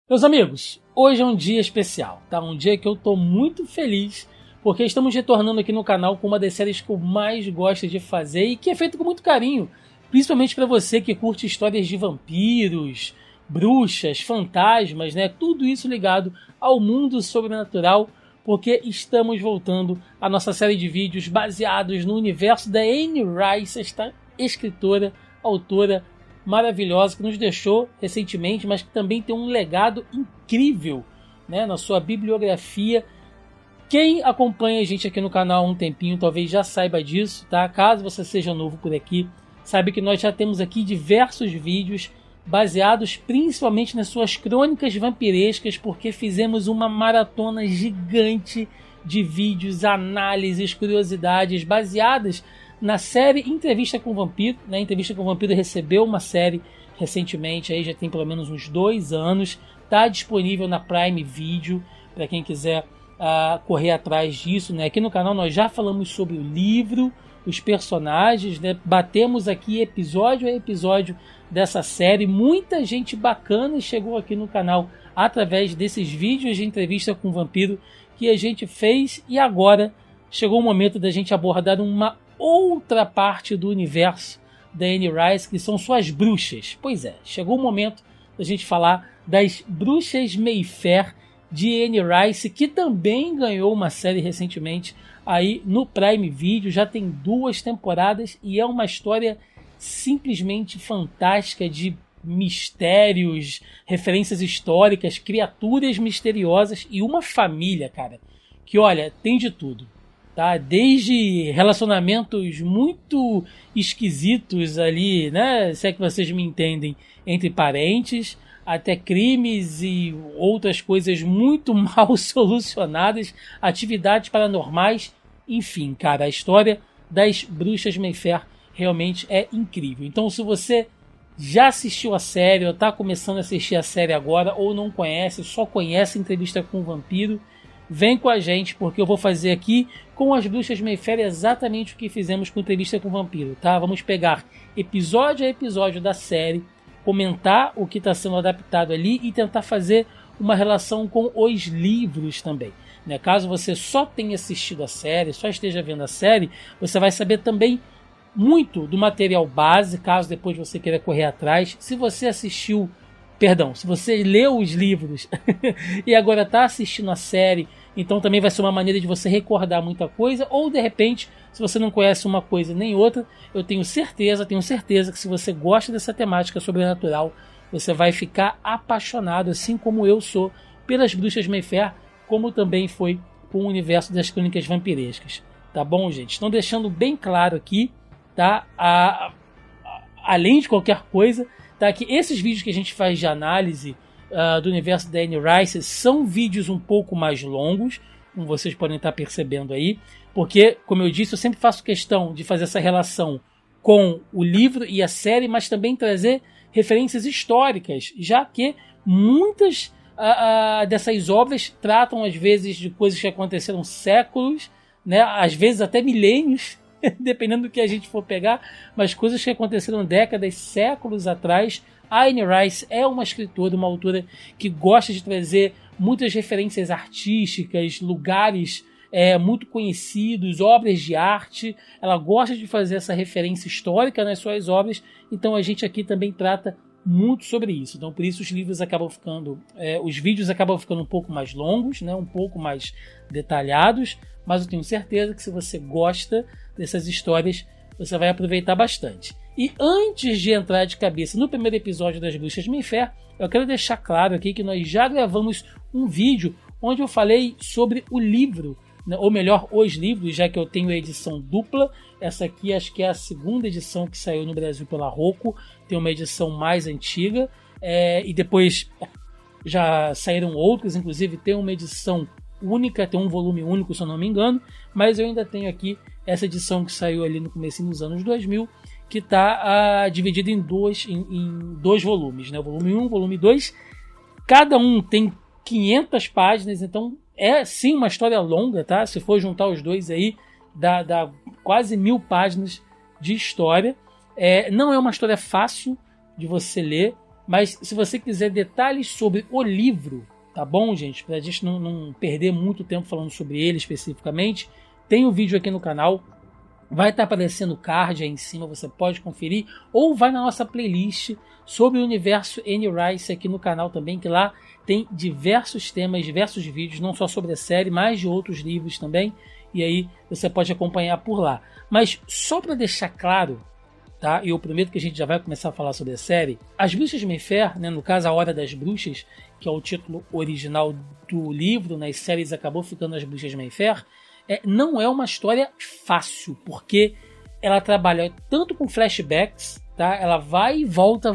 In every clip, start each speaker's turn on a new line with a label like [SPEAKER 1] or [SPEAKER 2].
[SPEAKER 1] Meus amigos, hoje é um dia especial, tá? Um dia que eu tô muito feliz, porque estamos retornando aqui no canal com uma das séries que eu mais gosto de fazer e que é feito com muito carinho, principalmente para você que curte histórias de vampiros, bruxas, fantasmas, né? Tudo isso ligado ao mundo sobrenatural, porque estamos voltando à nossa série de vídeos baseados no universo da Anne Rice, esta escritora, autora maravilhosa que nos deixou recentemente, mas que também tem um legado incrível, né, na sua bibliografia. Quem acompanha a gente aqui no canal há um tempinho talvez já saiba disso, tá? Caso você seja novo por aqui, sabe que nós já temos aqui diversos vídeos baseados principalmente nas suas crônicas vampirescas, porque fizemos uma maratona gigante de vídeos, análises, curiosidades baseadas na série Entrevista com o Vampiro, né? Entrevista com o Vampiro recebeu uma série recentemente, aí já tem pelo menos uns 2 anos, está disponível na Prime Video, para quem quiser correr atrás disso, né? Aqui no canal nós já falamos sobre o livro, os personagens, né? Batemos aqui episódio a episódio dessa série, muita gente bacana chegou aqui no canal através desses vídeos de Entrevista com o Vampiro que a gente fez, e agora chegou o momento da gente abordar uma outra parte do universo da Anne Rice, que são suas bruxas. Pois é, chegou o momento da gente falar das Bruxas Mayfair de Anne Rice, que também ganhou uma série recentemente aí no Prime Video, já tem 2 temporadas e é uma história simplesmente fantástica de mistérios, referências históricas, criaturas misteriosas e uma família, cara, que olha, tem de tudo. Tá? Desde relacionamentos muito esquisitos ali, né? Se é que vocês me entendem, entre parentes, até crimes e outras coisas muito mal solucionadas, atividades paranormais, enfim, cara, a história das Bruxas Mayfair realmente é incrível. Então, se você já assistiu a série, ou está começando a assistir a série agora, ou não conhece, só conhece Entrevista com o Vampiro, vem com a gente, porque eu vou fazer aqui com as Bruxas Mayfair exatamente o que fizemos com Entrevista com o Vampiro, tá? Vamos pegar episódio a episódio da série, comentar o que está sendo adaptado ali e tentar fazer uma relação com os livros também, né? Caso você só tenha assistido a série, só esteja vendo a série, você vai saber também muito do material base, caso depois você queira correr atrás. Se você assistiu, perdão, se você leu os livros e agora está assistindo a série, então também vai ser uma maneira de você recordar muita coisa, ou de repente, se você não conhece uma coisa nem outra, eu tenho certeza que se você gosta dessa temática sobrenatural, você vai ficar apaixonado, assim como eu sou, pelas Bruxas Mayfair, como também foi com o universo das crônicas vampirescas. Tá bom, gente? Estão deixando bem claro aqui, tá? Além de qualquer coisa, tá? Que esses vídeos que a gente faz de análise do universo da Anne Rice são vídeos um pouco mais longos, como vocês podem estar percebendo aí, porque, como eu disse, eu sempre faço questão de fazer essa relação com o livro e a série, mas também trazer referências históricas, já que muitas dessas obras tratam às vezes de coisas que aconteceram séculos, né? Às vezes até milênios, dependendo do que a gente for pegar, mas coisas que aconteceram décadas, séculos atrás. A Anne Rice é uma escritora, uma autora que gosta de trazer muitas referências artísticas, lugares muito conhecidos, obras de arte. Ela gosta de fazer essa referência histórica nas suas obras, então a gente aqui também trata muito sobre isso. Então por isso os livros acabam ficando, os vídeos acabam ficando um pouco mais longos, né, um pouco mais detalhados, mas eu tenho certeza que se você gosta dessas histórias, você vai aproveitar bastante. E antes de entrar de cabeça no primeiro episódio das Bruxas Mayfair, eu quero deixar claro aqui que nós já gravamos um vídeo onde eu falei sobre o livro, né, ou melhor, os livros, já que eu tenho a edição dupla. Essa aqui acho que é a 2ª edição que saiu no Brasil pela Rocco, tem uma edição mais antiga, e depois já saíram outras, inclusive tem uma edição única, tem um volume único, se eu não me engano, mas eu ainda tenho aqui essa edição que saiu ali no começo dos anos 2000, que está dividida em dois volumes, né? Volume 1, volume 2, cada um tem 500 páginas, então é sim uma história longa, tá? Se for juntar os dois aí, dá quase 1000 páginas de história. Não é uma história fácil de você ler, Mas se você quiser detalhes sobre o livro, tá bom, gente? Pra gente não perder muito tempo falando sobre ele especificamente, tem um vídeo aqui no canal. Vai estar aparecendo o card aí em cima, você pode conferir. Ou vai na nossa playlist sobre o universo Anne Rice aqui no canal também, que lá tem diversos temas, diversos vídeos, não só sobre a série, mas de outros livros também. E aí você pode acompanhar por lá. Mas só para deixar claro, tá? E eu prometo que a gente já vai começar a falar sobre a série. As Bruxas de Mayfair, né, no caso A Hora das Bruxas, que é o título original do livro, nas séries acabou ficando As Bruxas de Mayfair, não é uma história fácil, porque ela trabalha tanto com flashbacks, tá? Ela vai e volta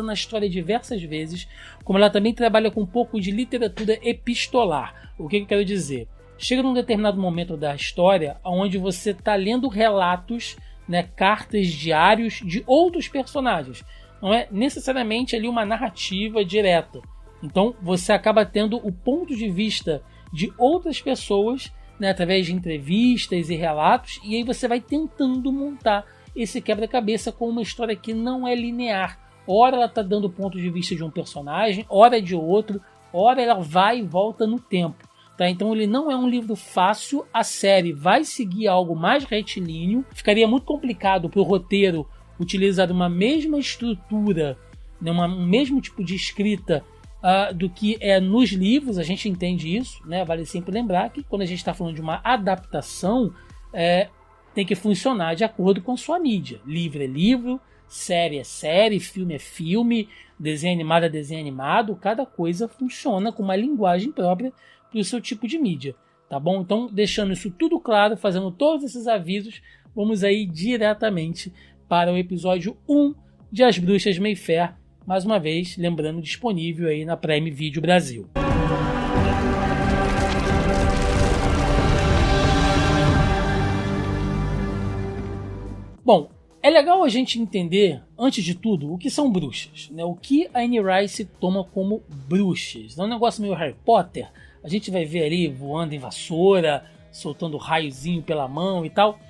[SPEAKER 1] na história diversas vezes, como ela também trabalha com um pouco de literatura epistolar. O que eu quero dizer? Chega num determinado momento da história onde você está lendo relatos, né, cartas, diários de outros personagens. Não é necessariamente ali uma narrativa direta. Então você acaba tendo o ponto de vista de outras pessoas, né, através de entrevistas e relatos, e aí você vai tentando montar esse quebra-cabeça com uma história que não é linear. Ora ela está dando o ponto de vista de um personagem, ora de outro, ora ela vai e volta no tempo. Tá? Então ele não é um livro fácil, a série vai seguir algo mais retilíneo, ficaria muito complicado para o roteiro utilizar uma mesma estrutura, né, um mesmo tipo de escrita do que é nos livros, a gente entende isso, né? Vale sempre lembrar que quando a gente está falando de uma adaptação, tem que funcionar de acordo com a sua mídia. Livro é livro, série é série, filme é filme, desenho animado é desenho animado, cada coisa funciona com uma linguagem própria para o seu tipo de mídia, tá bom? Então, deixando isso tudo claro, fazendo todos esses avisos, vamos aí diretamente para o episódio 1 de As Bruxas de Mayfair, mais uma vez, lembrando, disponível aí na Prime Video Brasil. Bom, é legal a gente entender, antes de tudo, o que são bruxas, né? O que a Anne Rice toma como bruxas. É um negócio meio Harry Potter, a gente vai ver ali voando em vassoura, soltando raiozinho pela mão e tal.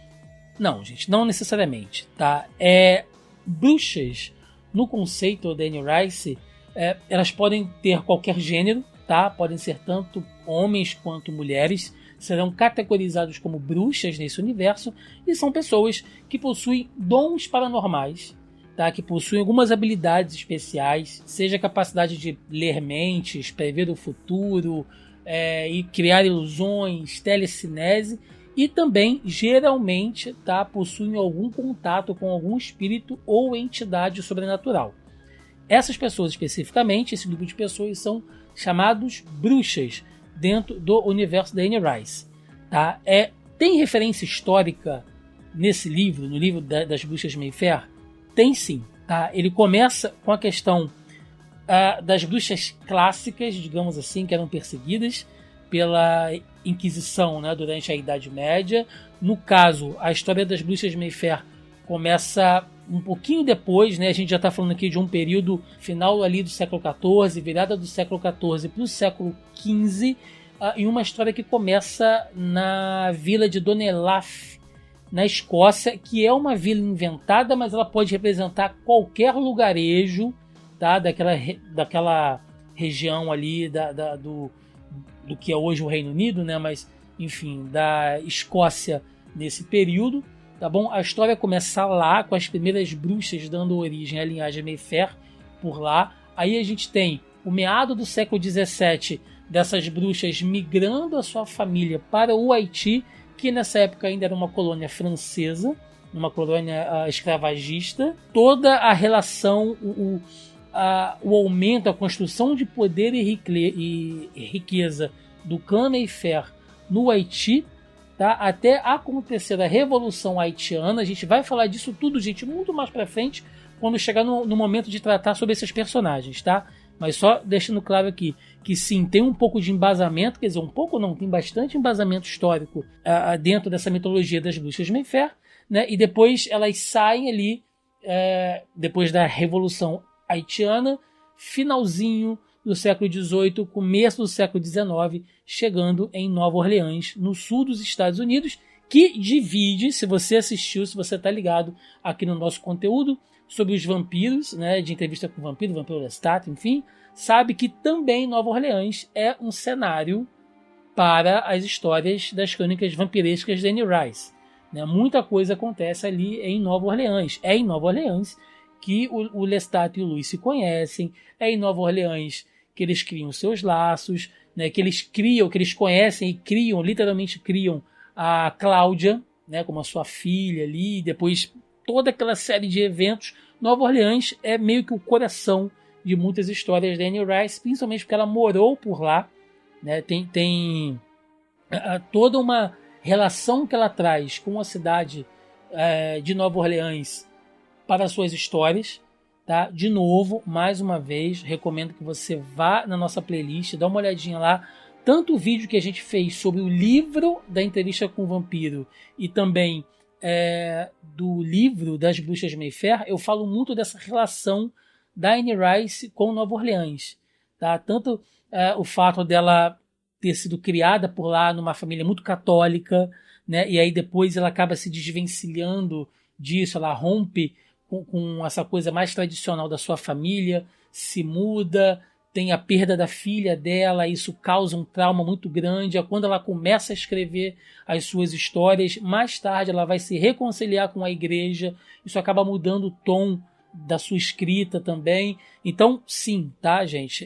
[SPEAKER 1] Não, gente, não necessariamente, tá? Bruxas, no conceito da Anne Rice, elas podem ter qualquer gênero, tá? Podem ser tanto homens quanto mulheres, serão categorizados como bruxas nesse universo, e são pessoas que possuem dons paranormais, tá? Que possuem algumas habilidades especiais, seja a capacidade de ler mentes, prever o futuro, e criar ilusões, telecinese, e também, geralmente, tá, possuem algum contato com algum espírito ou entidade sobrenatural. Essas pessoas especificamente, esse grupo de pessoas, são chamados bruxas dentro do universo da Anne Rice. Tá? Tem referência histórica nesse livro, no livro das Bruxas de Mayfair? Tem sim. Tá? Ele começa com a questão das bruxas clássicas, digamos assim, que eram perseguidas pela Inquisição, né, durante a Idade Média. No caso, a história das Bruxas de Mayfair começa um pouquinho depois, né? A gente já está falando aqui de um período final ali do século XIV, virada do século XIV para o século XV, e uma história que começa na vila de Donelaf, na Escócia, que é uma vila inventada, mas ela pode representar qualquer lugarejo, tá, daquela região ali do que é hoje o Reino Unido, né? Mas enfim, da Escócia nesse período, tá bom? A história começa lá com as primeiras bruxas dando origem à linhagem Mayfair por lá. Aí a gente tem o meado do século XVII dessas bruxas migrando a sua família para o Haiti, que nessa época ainda era uma colônia francesa, uma colônia escravagista. Toda a relação, o aumento, a construção de poder e riqueza do clã Mayfair no Haiti, tá? Até acontecer a Revolução Haitiana. A gente vai falar disso tudo, gente, muito mais pra frente, quando chegar no momento de tratar sobre esses personagens, tá? Mas só deixando claro aqui que sim, tem um pouco de embasamento, quer dizer, um pouco não, tem bastante embasamento histórico dentro dessa mitologia das bruxas de Mayfair, né? E depois elas saem ali, depois da Revolução Haitiana, finalzinho do século XVIII, começo do século XIX, chegando em Nova Orleans, no sul dos Estados Unidos, que divide, se você assistiu, se você está ligado aqui no nosso conteúdo, sobre os vampiros, né, de Entrevista com o Vampiro Lestat, enfim, sabe que também Nova Orleans é um cenário para as histórias das crônicas vampirescas de Anne Rice. Né? Muita coisa acontece ali em Nova Orleans. É em Nova Orleans que o Lestat e o Louis se conhecem, é em Nova Orleans que eles criam seus laços, né? Que eles conhecem e criam, literalmente criam a Cláudia, né? Como a sua filha ali, e depois toda aquela série de eventos. Nova Orleans é meio que o coração de muitas histórias da Anne Rice, principalmente porque ela morou por lá, né? Tem toda uma relação que ela traz com a cidade de Nova Orleans para suas histórias, tá? De novo, mais uma vez, recomendo que você vá na nossa playlist, dá uma olhadinha lá, tanto o vídeo que a gente fez sobre o livro da Entrevista com o Vampiro e também do livro das Bruxas de Mayfair, eu falo muito dessa relação da Anne Rice com Nova Orleans, tá? Tanto o fato dela ter sido criada por lá numa família muito católica, né? E aí depois ela acaba se desvencilhando disso, ela rompe com essa coisa mais tradicional da sua família, se muda, tem a perda da filha dela, isso causa um trauma muito grande. É quando ela começa a escrever as suas histórias, mais tarde ela vai se reconciliar com a igreja, isso acaba mudando o tom da sua escrita também. Então, sim, tá, gente?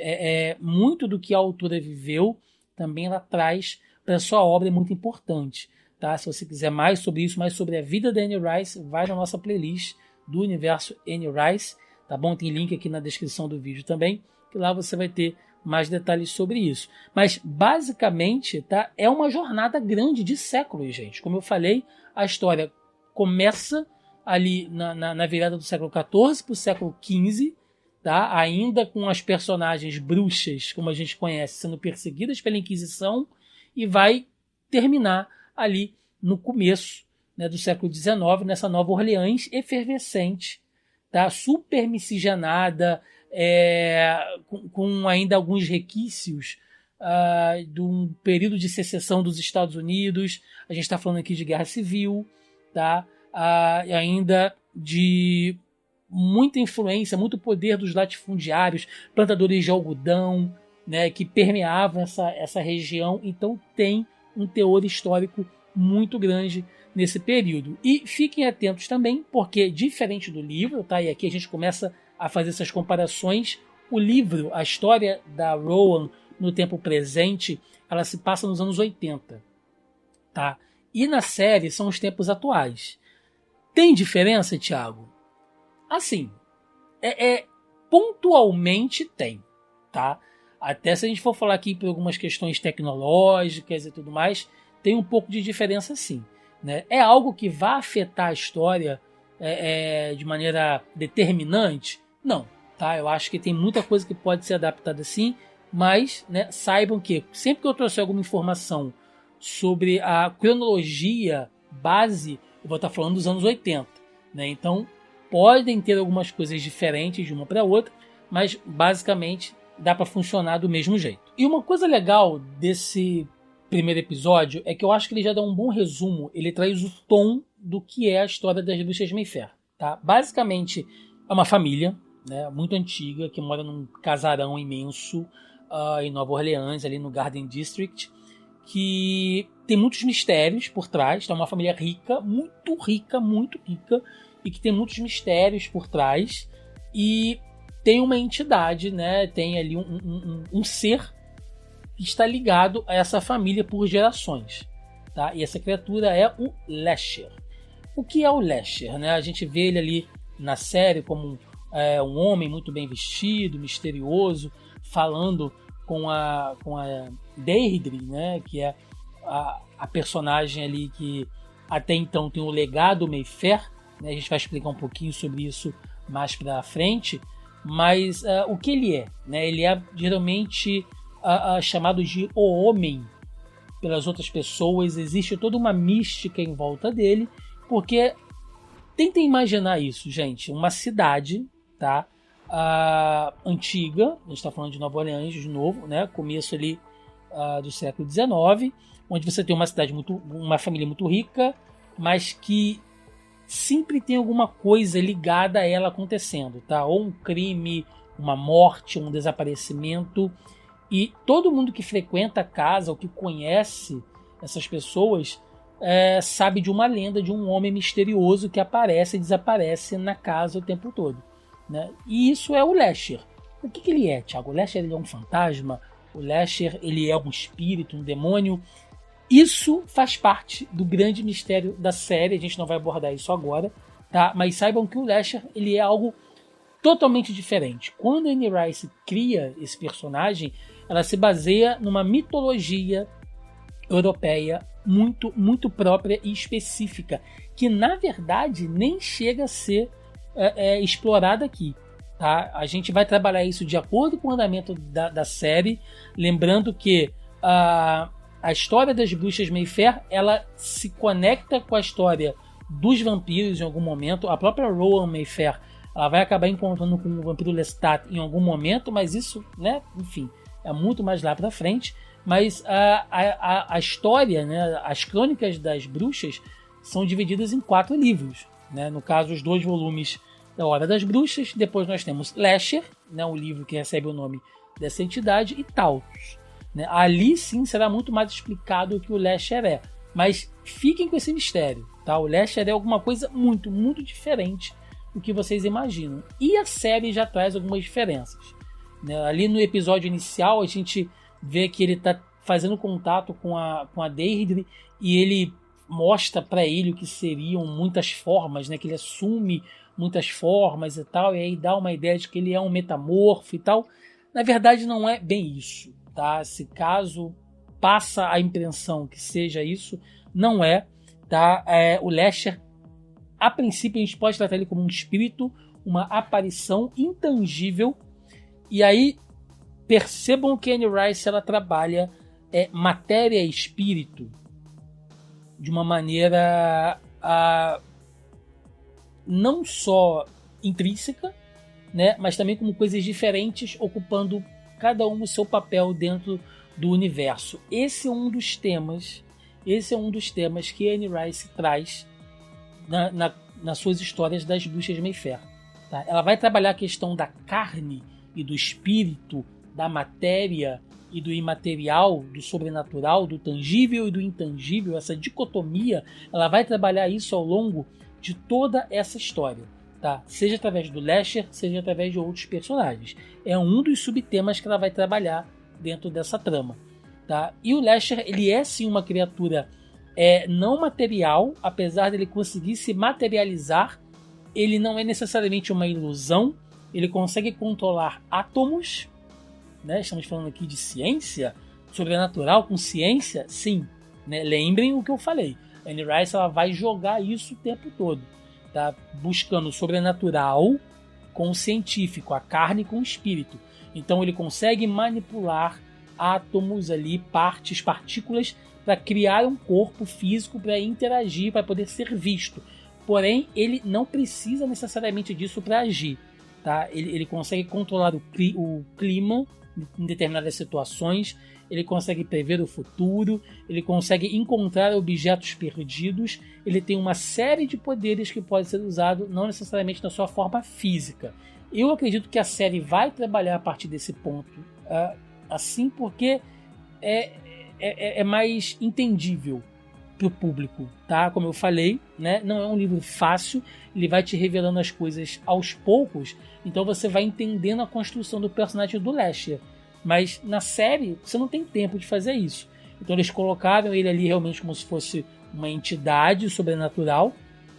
[SPEAKER 1] Muito do que a autora viveu também ela traz para a sua obra, é muito importante. Tá? Se você quiser mais sobre isso, mais sobre a vida da Anne Rice, vai na nossa playlist do universo Anne Rice, tá bom? Tem link aqui na descrição do vídeo também, que lá você vai ter mais detalhes sobre isso. Mas, basicamente, tá? É uma jornada grande de séculos, gente. Como eu falei, a história começa ali na virada do século XIV para o século XV, tá? Ainda com as personagens bruxas, como a gente conhece, sendo perseguidas pela Inquisição, e vai terminar ali no começo, né, do século XIX, nessa Nova Orleans efervescente, tá? Super miscigenada, com ainda alguns requisitos de um período de secessão dos Estados Unidos. A gente está falando aqui de guerra civil, tá? Ainda de muita influência, muito poder dos latifundiários, plantadores de algodão, né, que permeavam essa região. Então tem um teor histórico muito grande nesse período. E fiquem atentos também, porque diferente do livro, tá? E aqui a gente começa a fazer essas comparações, o livro, a história da Rowan no tempo presente, ela se passa nos anos 80, tá? E na série são os tempos atuais. Tem diferença, Thiago? Assim, pontualmente tem, tá? Até se a gente for falar aqui por algumas questões tecnológicas e tudo mais, tem um pouco de diferença sim, né? É algo que vai afetar a história de maneira determinante? Não, tá? Eu acho que tem muita coisa que pode ser adaptada sim, mas, né, saibam que sempre que eu trouxer alguma informação sobre a cronologia base, eu vou estar falando dos anos 80, né? Então podem ter algumas coisas diferentes de uma para outra, mas basicamente dá para funcionar do mesmo jeito. E uma coisa legal desse primeiro episódio é que eu acho que ele já dá um bom resumo, ele traz o tom do que é a história das Bruxas de Mayfair, tá? Basicamente é uma família, né, muito antiga, que mora num casarão imenso em Nova Orleans, ali no Garden District, que tem muitos mistérios por trás, tá? Uma família rica, e que tem muitos mistérios por trás, e tem uma entidade, né? Tem ali um ser que está ligado a essa família por gerações, tá? E essa criatura é o Lesher. O que é o Lesher, né? A gente vê ele ali na série como um homem muito bem vestido, misterioso, falando com a Deirdre, né? Que é a personagem ali que até então tem o legado Mayfair, né? A gente vai explicar um pouquinho sobre isso mais para frente, mas o que ele é, né? Ele é geralmente chamado de o homem pelas outras pessoas, existe toda uma mística em volta dele, porque tentem imaginar isso, gente, uma cidade, tá? Antiga, a gente está falando de Nova Orleans de novo, né? Começo ali do século XIX, onde você tem uma cidade uma família muito rica, mas que sempre tem alguma coisa ligada a ela acontecendo, tá? Ou um crime, uma morte, um desaparecimento. E todo mundo que frequenta a casa ou que conhece essas pessoas sabe de uma lenda de um homem misterioso que aparece e desaparece na casa o tempo todo, né? E isso é o Lasher. O que ele é, Thiago? O Lasher ele é um fantasma? O Lasher ele é um espírito, um demônio? Isso faz parte do grande mistério da série. A gente não vai abordar isso agora, tá? Mas saibam que o Lasher ele é algo totalmente diferente. Quando a Anne Rice cria esse personagem, ela se baseia numa mitologia europeia muito própria e específica, que na verdade nem chega a ser explorada aqui. Tá? A gente vai trabalhar isso de acordo com o andamento da série, lembrando que a história das bruxas Mayfair ela se conecta com a história dos vampiros em algum momento. A própria Rowan Mayfair ela vai acabar encontrando com o vampiro Lestat em algum momento, mas isso, né, enfim, é muito mais lá pra frente. Mas a história, né, as crônicas das bruxas são divididas em 4 livros, né? No caso, os 2 volumes da Hora das Bruxas. Depois nós temos Lasher, né, o livro que recebe o nome dessa entidade, e Taurus, né? Ali sim será muito mais explicado o que o Lasher é. Mas fiquem com esse mistério, tá? O Lasher é alguma coisa muito diferente do que vocês imaginam. E a série já traz algumas diferenças, né? Ali no episódio inicial a gente vê que ele está fazendo contato com a Deirdre e ele mostra para ele o que seriam muitas formas, né? Que ele assume muitas formas e tal, e aí dá uma ideia de que ele é um metamorfo e tal. Na verdade não é bem isso, tá? Se caso passa a impressão que seja isso, não é, tá? O Lasher, a princípio a gente pode tratar ele como um espírito, uma aparição intangível, e aí percebam que a Anne Rice ela trabalha matéria e espírito de uma maneira não só intrínseca, né, mas também como coisas diferentes, ocupando cada um o seu papel dentro do universo. Esse é um dos temas que a Anne Rice traz nas suas histórias das bruxas Mayfair. Tá? Ela vai trabalhar a questão da carne e do espírito, da matéria e do imaterial, do sobrenatural, do tangível e do intangível, essa dicotomia, ela vai trabalhar isso ao longo de toda essa história, tá? Seja através do Lasher, seja através de outros personagens. É um dos subtemas que ela vai trabalhar dentro dessa trama, tá? E o Lasher, ele é sim uma criatura não material, apesar dele conseguir se materializar, ele não é necessariamente uma ilusão, ele consegue controlar átomos, né? Estamos falando aqui de ciência sobrenatural com ciência, sim, né? Lembrem o que eu falei. A Anne Rice ela vai jogar isso o tempo todo, tá? Buscando o sobrenatural com o científico, a carne com o espírito. Então ele consegue manipular átomos ali, partículas, para criar um corpo físico, para interagir, para poder ser visto. Porém, ele não precisa necessariamente disso para agir, tá? Ele consegue controlar o clima em determinadas situações, ele consegue prever o futuro, ele consegue encontrar objetos perdidos, ele tem uma série de poderes que podem ser usados não necessariamente na sua forma física. Eu acredito que a série vai trabalhar a partir desse ponto, assim, porque é mais entendível para o público, tá? Como eu falei, né? Não é um livro fácil, ele vai te revelando as coisas aos poucos, então você vai entendendo a construção do personagem do Lasher. Mas na série você não tem tempo de fazer isso. Então eles colocaram ele ali realmente como se fosse uma entidade sobrenatural,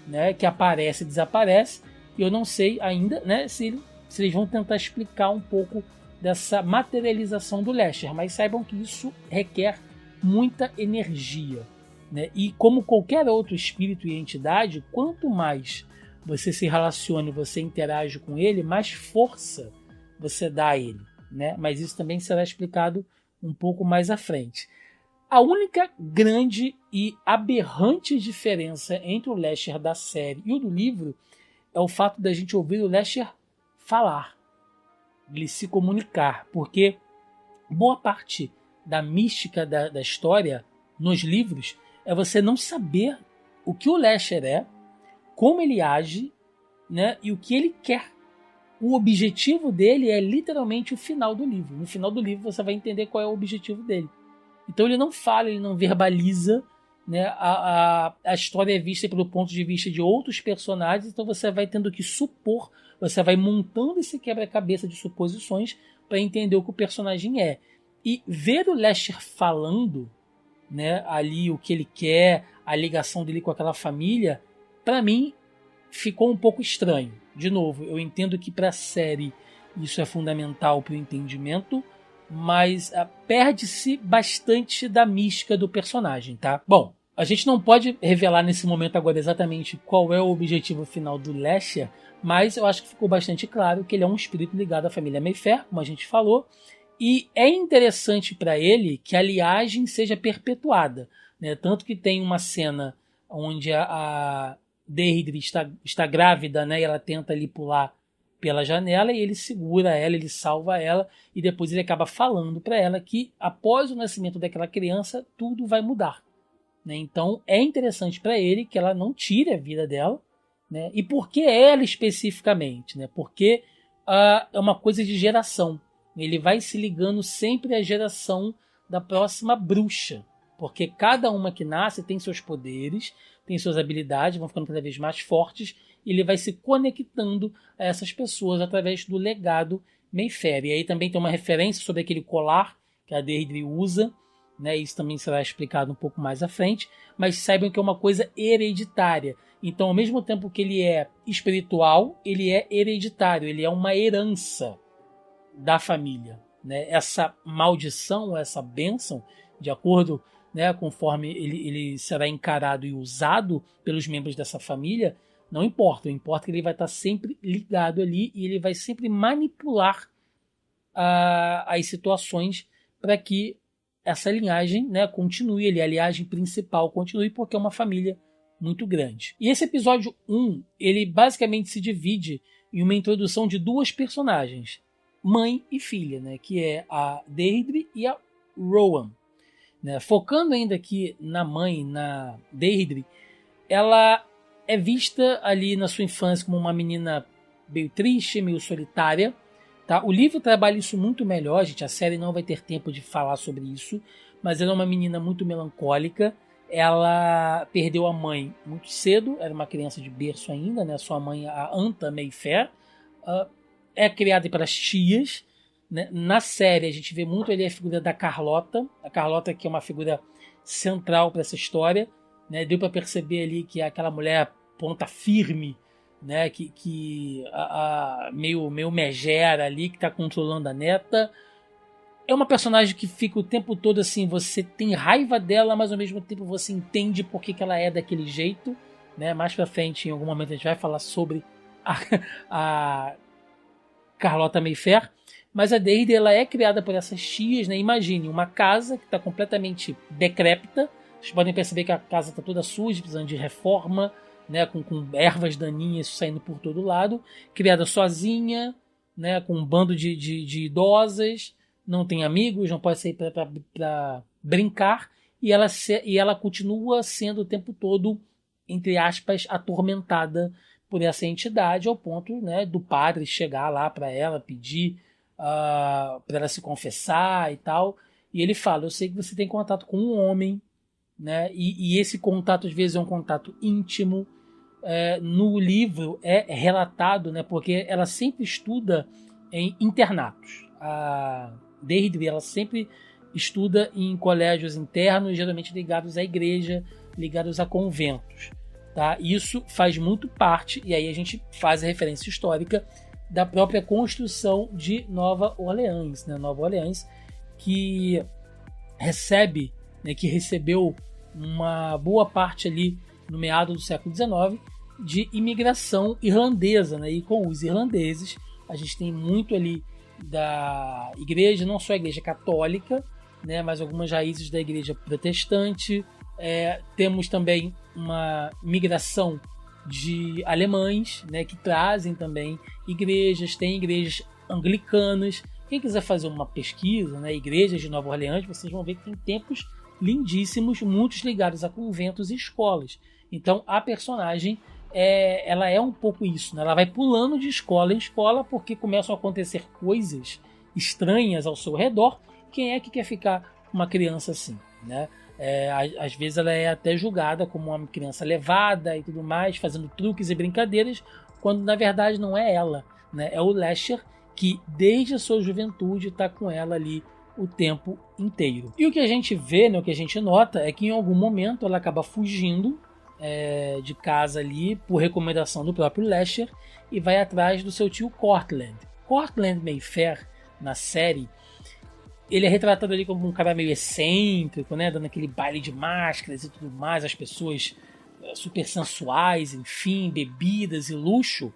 [SPEAKER 1] né? Que aparece e desaparece. E eu não sei ainda, né? Se eles vão tentar explicar um pouco dessa materialização do Lasher, mas saibam que isso requer muita energia, né? E como qualquer outro espírito e entidade, quanto mais você se relaciona e você interage com ele, mais força você dá a ele, né? Mas isso também será explicado um pouco mais à frente. A única grande e aberrante diferença entre o Lasher da série e o do livro é o fato da gente ouvir o Lasher falar, ele se comunicar, porque boa parte da mística da história nos livros é você não saber o que o Lasher é, como ele age, né, e o que ele quer. O objetivo dele é literalmente o final do livro. No final do livro você vai entender qual é o objetivo dele. Então ele não fala, ele não verbaliza, né? A história é vista pelo ponto de vista de outros personagens, então você vai tendo que supor, você vai montando esse quebra-cabeça de suposições para entender o que o personagem é. E ver o Lester falando, né, ali o que ele quer, a ligação dele com aquela família, para mim ficou um pouco estranho. De novo, eu entendo que para a série isso é fundamental para o entendimento, mas perde-se bastante da mística do personagem, tá? Bom, a gente não pode revelar nesse momento agora exatamente qual é o objetivo final do Lester, mas eu acho que ficou bastante claro que ele é um espírito ligado à família Mayfair, como a gente falou, e é interessante para ele que a linhagem seja perpetuada, né? Tanto que tem uma cena onde a Deirdre está grávida, né? E ela tenta ali pular pela janela e ele segura ela, ele salva ela e depois ele acaba falando para ela que após o nascimento daquela criança tudo vai mudar, né? Então é interessante para ele que ela não tire a vida dela, né? E por que ela especificamente, né? Porque é uma coisa de geração. Ele vai se ligando sempre à geração da próxima bruxa, porque cada uma que nasce tem seus poderes, tem suas habilidades, vão ficando cada vez mais fortes, e ele vai se conectando a essas pessoas através do legado Mayfair. E aí também tem uma referência sobre aquele colar que a Deirdre usa, né? Isso também será explicado um pouco mais à frente, mas saibam que é uma coisa hereditária. Então, ao mesmo tempo que ele é espiritual, ele é hereditário, ele é uma herança da família, né? Essa maldição, essa bênção, de acordo, né, conforme ele será encarado e usado pelos membros dessa família, não importa. O importa é que ele vai estar sempre ligado ali e ele vai sempre manipular as situações para que essa linhagem, né, continue, a linhagem principal continue, porque é uma família muito grande. E esse episódio 1, ele basicamente se divide em uma introdução de duas personagens, mãe e filha, né, que é a Deirdre e a Rowan, né. Focando ainda aqui na mãe, na Deirdre, ela é vista ali na sua infância como uma menina meio triste, meio solitária, tá? O livro trabalha isso muito melhor, gente. A série não vai ter tempo de falar sobre isso, mas ela é uma menina muito melancólica. Ela perdeu a mãe muito cedo, era uma criança de berço ainda, né? Sua mãe, a Anta Mayfair, é criada pelas tias, né? Na série a gente vê muito ali a figura da Carlota, a Carlota que é uma figura central para essa história, né? Deu para perceber ali que é aquela mulher ponta firme, né? Que meio megera ali, que está controlando a neta. É uma personagem que fica o tempo todo assim, você tem raiva dela, mas ao mesmo tempo você entende por que ela é daquele jeito, né? Mais pra frente, em algum momento, a gente vai falar sobre a Carlota Mayfair. Mas a Deirdre, ela é criada por essas tias, né? Imagine uma casa que está completamente decrépita. Vocês podem perceber que a casa está toda suja, precisando de reforma, né? Com ervas daninhas saindo por todo lado. Criada sozinha, né? Com um bando de idosas. Não tem amigos, não pode sair para brincar. E ela continua sendo o tempo todo, entre aspas, atormentada por essa entidade, ao ponto, né, do padre chegar lá para ela, pedir para ela se confessar e tal. E ele fala: eu sei que você tem contato com um homem, né? E esse contato às vezes é um contato íntimo. No livro é relatado, né, porque ela sempre estuda em internatos. A Deirdre, ela sempre estuda em colégios internos, geralmente ligados à igreja, ligados a conventos, tá? Isso faz muito parte, e aí a gente faz a referência histórica da própria construção de Nova Orleans, né? Nova Orleans que recebe, né, que recebeu uma boa parte ali no meado do século XIX de imigração irlandesa, né? E com os irlandeses a gente tem muito ali da igreja, não só a igreja católica, né, mas algumas raízes da igreja protestante. Temos também uma migração de alemães, né, que trazem também igrejas, tem igrejas anglicanas. Quem quiser fazer uma pesquisa, né, igrejas de Nova Orleans, vocês vão ver que tem templos lindíssimos, muitos ligados a conventos e escolas. Então a personagem ela é um pouco isso, né? Ela vai pulando de escola em escola porque começam a acontecer coisas estranhas ao seu redor. Quem é que quer ficar com uma criança assim, né? Às vezes ela é até julgada como uma criança levada e tudo mais, fazendo truques e brincadeiras, quando na verdade não é ela, né? É o Lasher que desde a sua juventude está com ela ali o tempo inteiro. E o que a gente vê, né, o que a gente nota é que em algum momento ela acaba fugindo de casa ali por recomendação do próprio Lasher e vai atrás do seu tio Cortland. Cortland Mayfair, na série, ele é retratado ali como um cara meio excêntrico, né, dando aquele baile de máscaras e tudo mais, as pessoas super sensuais, enfim, bebidas e luxo.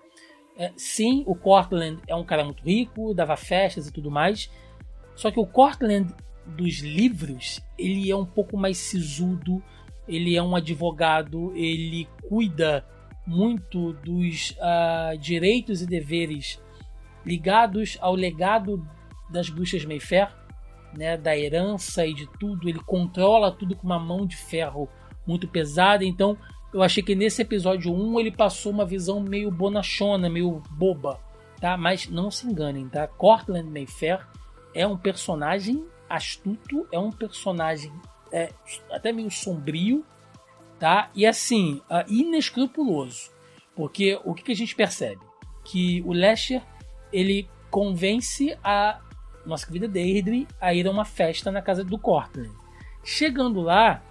[SPEAKER 1] Sim, o Cortland é um cara muito rico, dava festas e tudo mais, só que o Cortland dos livros, ele é um pouco mais sisudo, ele é um advogado, ele cuida muito dos direitos e deveres ligados ao legado das bruxas Mayfair, né, da herança e de tudo. Ele controla tudo com uma mão de ferro muito pesada. Então eu achei que nesse episódio 1 ele passou uma visão meio bonachona, meio boba, tá? Mas não se enganem, tá? Cortland Mayfair é um personagem astuto, é um personagem até meio sombrio, tá? E assim, inescrupuloso. Porque o que a gente percebe? Que o Lasher, ele convence a nossa querida Deirdre a ir a uma festa na casa do Cortland. Chegando lá,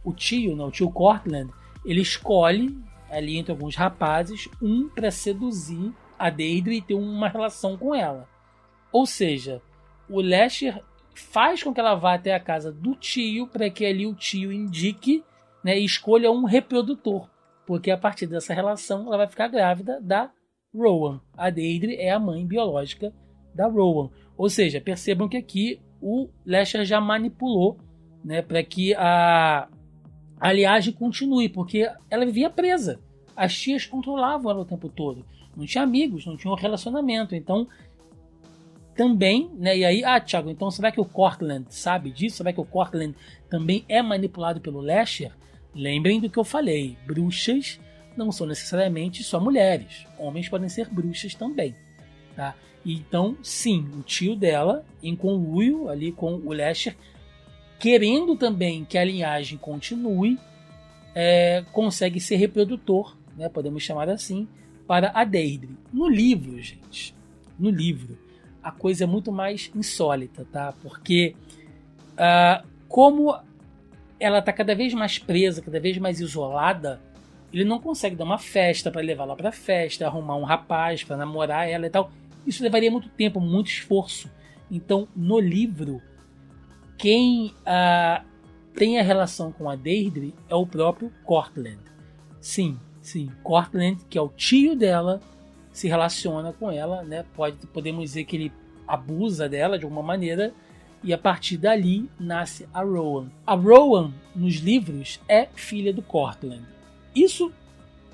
[SPEAKER 1] o tio Cortland, ele escolhe ali entre alguns rapazes um para seduzir a Deirdre e ter uma relação com ela. Ou seja, o Lasher faz com que ela vá até a casa do tio para que ali o tio indique, né, e escolha um reprodutor, porque a partir dessa relação ela vai ficar grávida da Rowan. A Deirdre é a mãe biológica da Rowan. Ou seja, percebam que aqui o Lasher já manipulou, né, para que a linhagem continue, porque ela vivia presa. As tias controlavam ela o tempo todo. Não tinha amigos, não tinha um relacionamento. Então, também, né, e aí, Thiago, então será que o Cortland sabe disso? Será que o Cortland também é manipulado pelo Lasher? Lembrem do que eu falei, bruxas não são necessariamente só mulheres, homens podem ser bruxas também, tá? Então, sim, o tio dela, em conluio ali com o Lasher, querendo também que a linhagem continue, consegue ser reprodutor, né, podemos chamar assim, para a Deirdre. No livro, gente, a coisa é muito mais insólita, tá? Porque como ela está cada vez mais presa, cada vez mais isolada, ele não consegue dar uma festa para levar ela para festa, arrumar um rapaz para namorar ela e tal. Isso levaria muito tempo, muito esforço. Então, no livro, quem tem a relação com a Deirdre é o próprio Cortland. Sim, Cortland, que é o tio dela, se relaciona com ela, né? Podemos dizer que ele abusa dela de alguma maneira, e a partir dali nasce a Rowan. A Rowan, nos livros, é filha do Cortland. Isso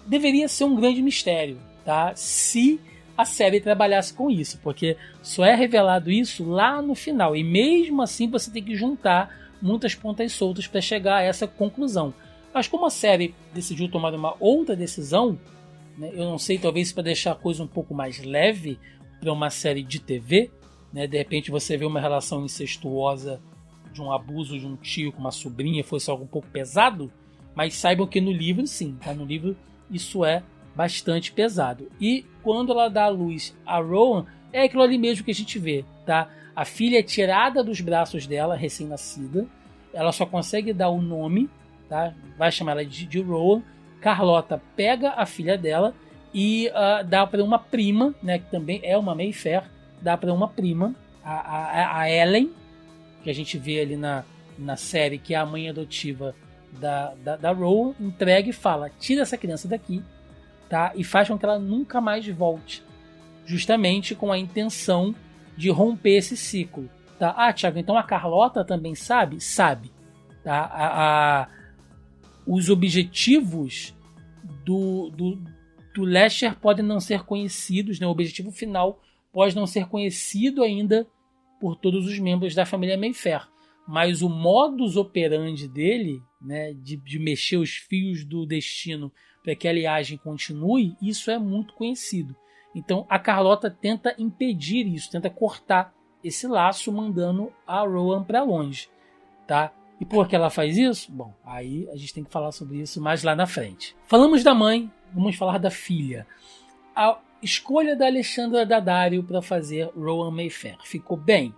[SPEAKER 1] deveria ser um grande mistério, tá? Se a série trabalhasse com isso, porque só é revelado isso lá no final, e mesmo assim você tem que juntar muitas pontas soltas para chegar a essa conclusão. Mas como a série decidiu tomar uma outra decisão, né, eu não sei, talvez para deixar a coisa um pouco mais leve para uma série de TV, né, de repente você vê uma relação incestuosa de um abuso de um tio com uma sobrinha, fosse algo um pouco pesado, mas saibam que no livro sim, tá? No livro isso é bastante pesado. E quando ela dá à luz a Rowan, é aquilo ali mesmo que a gente vê, tá? A filha é tirada dos braços dela, recém-nascida, ela só consegue dar o nome, tá? Vai chamar ela de Rowan. Carlota pega a filha dela e dá para uma prima, né, que também é uma Mayfair, dá para uma prima, a Ellen, que a gente vê ali na série, que é a mãe adotiva da Rowan, entrega e fala: tira essa criança daqui, tá? E faz com que ela nunca mais volte, justamente com a intenção de romper esse ciclo, tá? Thiago, então a Carlota também sabe? Sabe, tá? Os objetivos do Lasher podem não ser conhecidos, né? O objetivo final pode não ser conhecido ainda por todos os membros da família Mayfair, mas o modus operandi dele, né, de mexer os fios do destino para que a liagem continue, isso é muito conhecido. Então a Carlota tenta impedir isso, tenta cortar esse laço, mandando a Rowan para longe, tá? E por que ela faz isso? Bom, aí a gente tem que falar sobre isso mais lá na frente. Falamos da mãe, vamos falar da filha. A escolha da Alexandra Daddario para fazer Rowan Mayfair ficou bem,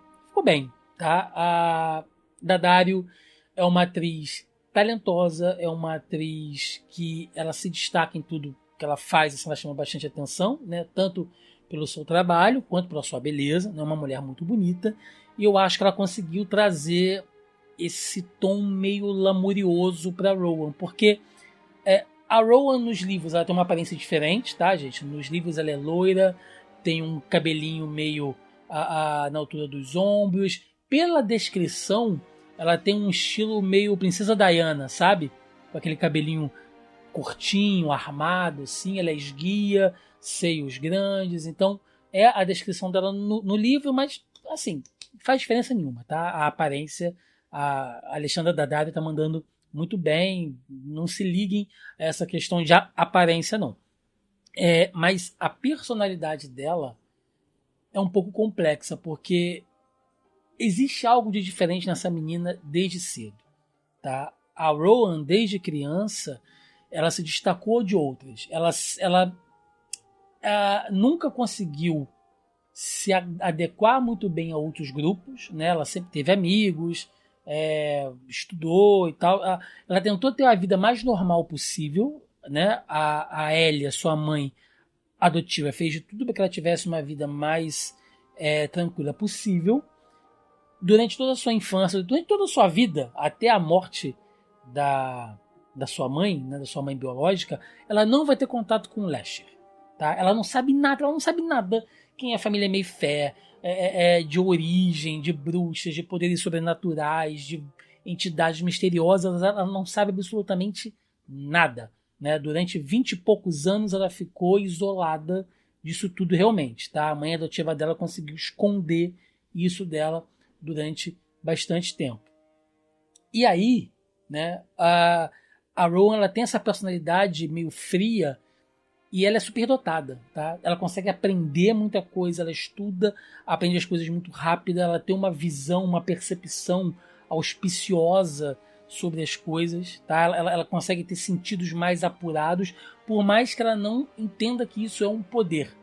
[SPEAKER 1] tá? A Daddario é uma atriz talentosa, é uma atriz que ela se destaca em tudo que ela faz, assim, ela chama bastante atenção, né? Tanto pelo seu trabalho quanto pela sua beleza, é uma mulher muito bonita, e eu acho que ela conseguiu trazer esse tom meio lamurioso para Rowan, porque a Rowan nos livros ela tem uma aparência diferente, tá, gente? Nos livros ela é loira, tem um cabelinho meio na altura dos ombros. Pela descrição, ela tem um estilo meio Princesa Diana, sabe? Com aquele cabelinho curtinho, armado, assim. Ela é esguia, seios grandes. Então, é a descrição dela no livro, mas, assim, não faz diferença nenhuma, tá? A aparência, a Alexandra Daddario tá mandando muito bem. Não se liguem a essa questão de aparência, não. Mas a personalidade dela é um pouco complexa, porque existe algo de diferente nessa menina desde cedo, tá? A Rowan, desde criança, ela se destacou de outras. Ela nunca conseguiu se adequar muito bem a outros grupos, né? Ela sempre teve amigos, estudou e tal. Ela tentou ter a vida mais normal possível, né? A Elia, sua mãe adotiva, fez de tudo para que ela tivesse uma vida mais tranquila possível. Durante toda a sua infância, durante toda a sua vida, até a morte da sua mãe, né, da sua mãe biológica, ela não vai ter contato com o Lester, tá? Ela não sabe nada quem é a família Mayfair, de origem, de bruxas, de poderes sobrenaturais, de entidades misteriosas. Ela não sabe absolutamente nada, né? Durante 20 e poucos anos ela ficou isolada disso tudo realmente, tá? A mãe adotiva dela conseguiu esconder isso dela durante bastante tempo. E aí, né, a Rowan, ela tem essa personalidade meio fria e ela é super dotada, tá? Ela consegue aprender muita coisa, ela estuda, aprende as coisas muito rápido, ela tem uma visão, uma percepção auspiciosa sobre as coisas, tá? Ela consegue ter sentidos mais apurados, por mais que ela não entenda que isso é um poder,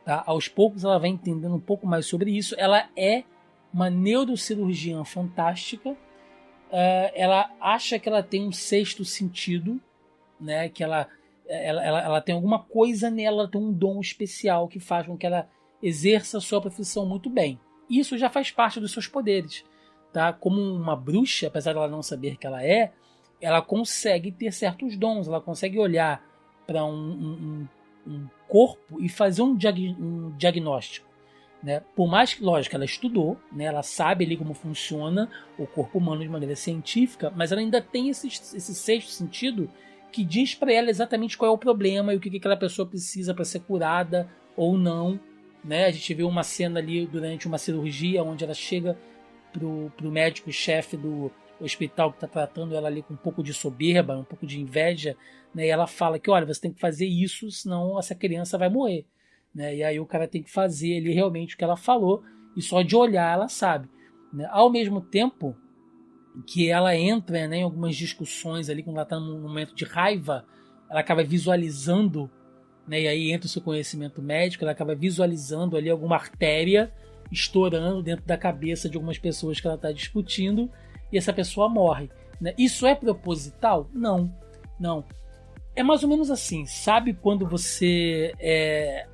[SPEAKER 1] tá? Aos poucos ela vai entendendo um pouco mais sobre isso. Ela é uma neurocirurgiã fantástica. Ela acha que ela tem um sexto sentido, né? Que ela tem alguma coisa nela, ela tem um dom especial que faz com que ela exerça a sua profissão muito bem. Isso já faz parte dos seus poderes, tá? Como uma bruxa, apesar de ela não saber que ela consegue ter certos dons, ela consegue olhar para um corpo e fazer um diagnóstico. Né? Por mais que, lógico, ela estudou, né? Ela sabe ali como funciona o corpo humano de maneira científica, mas ela ainda tem esse sexto sentido que diz para ela exatamente qual é o problema e o que aquela pessoa precisa para ser curada ou não. Né? A gente viu uma cena ali durante uma cirurgia onde ela chega pro médico-chefe do hospital que está tratando ela ali com um pouco de soberba, um pouco de inveja, né? E ela fala que, olha, você tem que fazer isso, senão essa criança vai morrer. Né? E aí o cara tem que fazer ali realmente o que ela falou, e só de olhar ela sabe. Né? Ao mesmo tempo que ela entra, né, em algumas discussões ali, quando ela está num momento de raiva, ela acaba visualizando, né, e aí entra o seu conhecimento médico, ela acaba visualizando ali alguma artéria estourando dentro da cabeça de algumas pessoas que ela está discutindo, e essa pessoa morre. Né? Isso é proposital? Não. É mais ou menos assim, sabe quando você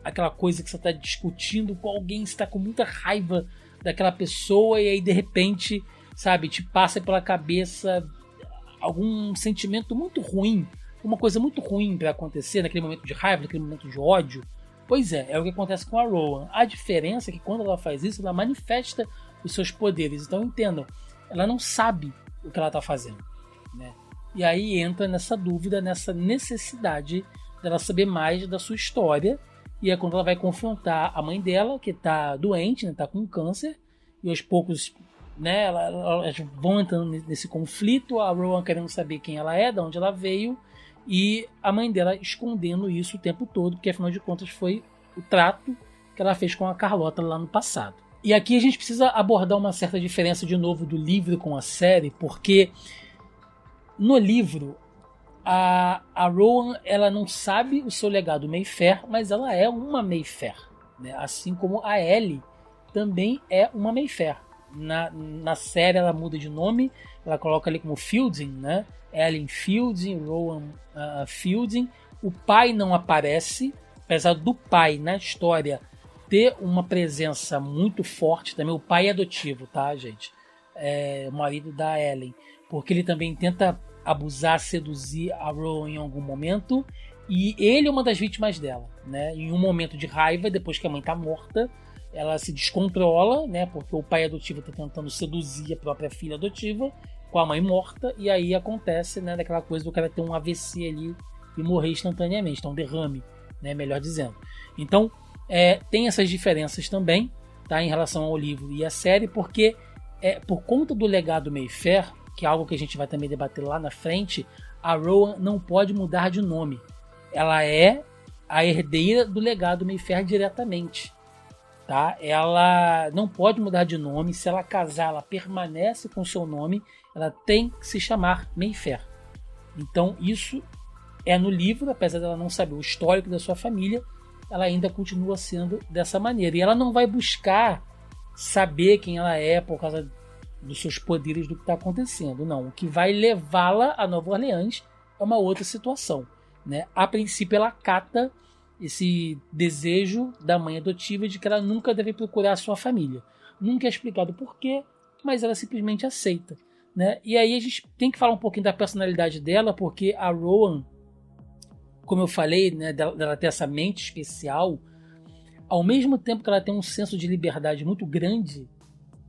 [SPEAKER 1] aquela coisa que você está discutindo com alguém, você está com muita raiva daquela pessoa e aí de repente, sabe, te passa pela cabeça algum sentimento muito ruim, uma coisa muito ruim para acontecer naquele momento de raiva, naquele momento de ódio? Pois é o que acontece com a Rowan. A diferença é que quando ela faz isso, ela manifesta os seus poderes. Então entendam, ela não sabe o que ela está fazendo, né? E aí entra nessa dúvida, nessa necessidade dela saber mais da sua história. E é quando ela vai confrontar a mãe dela, que está doente, está com câncer. E aos poucos, né, elas vão entrando nesse conflito. A Rowan querendo saber quem ela é, de onde ela veio. e a mãe dela escondendo isso o tempo todo, porque afinal de contas foi o trato que ela fez com a Carlota lá no passado. E aqui a gente precisa abordar uma certa diferença de novo do livro com a série, porque no livro a Rowan ela não sabe o seu legado Mayfair, mas ela é uma Mayfair, né? Assim como a Ellie também é uma Mayfair. Na série ela muda de nome, ela coloca ali como Fielding, né? Ellen Fielding, Rowan Fielding. O pai não aparece, apesar do pai na história ter uma presença muito forte também. O pai é adotivo, tá, gente? É o marido da Ellen, porque ele também tenta abusar, seduzir a Rowan em algum momento, e ele é uma das vítimas dela, né? Em um momento de raiva, depois que a mãe tá morta, ela se descontrola, né? Porque o pai adotivo tá tentando seduzir a própria filha adotiva com a mãe morta, e aí acontece, né, daquela coisa do cara ter um AVC ali e morrer instantaneamente, então um derrame, né, melhor dizendo. Então, tem essas diferenças também, tá, em relação ao livro e à série, porque por conta do legado Mayfair, que é algo que a gente vai também debater lá na frente, a Rowan não pode mudar de nome. Ela é a herdeira do legado Mayfair diretamente. Tá? Ela não pode mudar de nome. Se ela casar, ela permanece com o seu nome. Ela tem que se chamar Mayfair. Então isso é no livro, apesar dela não saber o histórico da sua família, ela ainda continua sendo dessa maneira. E ela não vai buscar saber quem ela é por causa dos seus poderes, do que está acontecendo. Não, o que vai levá-la a Nova Orleans é uma outra situação, né? A princípio ela acata esse desejo da mãe adotiva de que ela nunca deve procurar a sua família. Nunca é explicado porquê, mas ela simplesmente aceita, né? E aí a gente tem que falar um pouquinho da personalidade dela, porque a Rowan, como eu falei, né, dela ter essa mente especial, ao mesmo tempo que ela tem um senso de liberdade muito grande,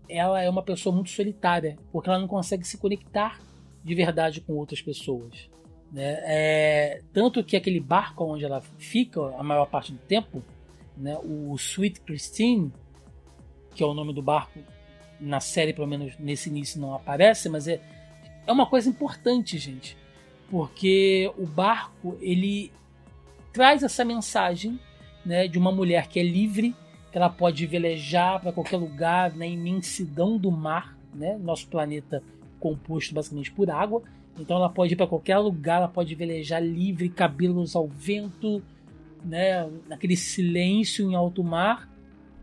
[SPEAKER 1] ela é uma pessoa muito solitária, porque ela não consegue se conectar de verdade com outras pessoas, né? Tanto que aquele barco onde ela fica a maior parte do tempo, né, o Sweet Christine, que é o nome do barco, na série pelo menos nesse início não aparece, mas é uma coisa importante, gente, porque o barco ele traz essa mensagem, né, de uma mulher que é livre, que ela pode velejar para qualquer lugar na imensidão do mar, né? Nosso planeta composto basicamente por água, então ela pode ir para qualquer lugar, ela pode velejar livre, cabelos ao vento, né? Naquele silêncio em alto mar,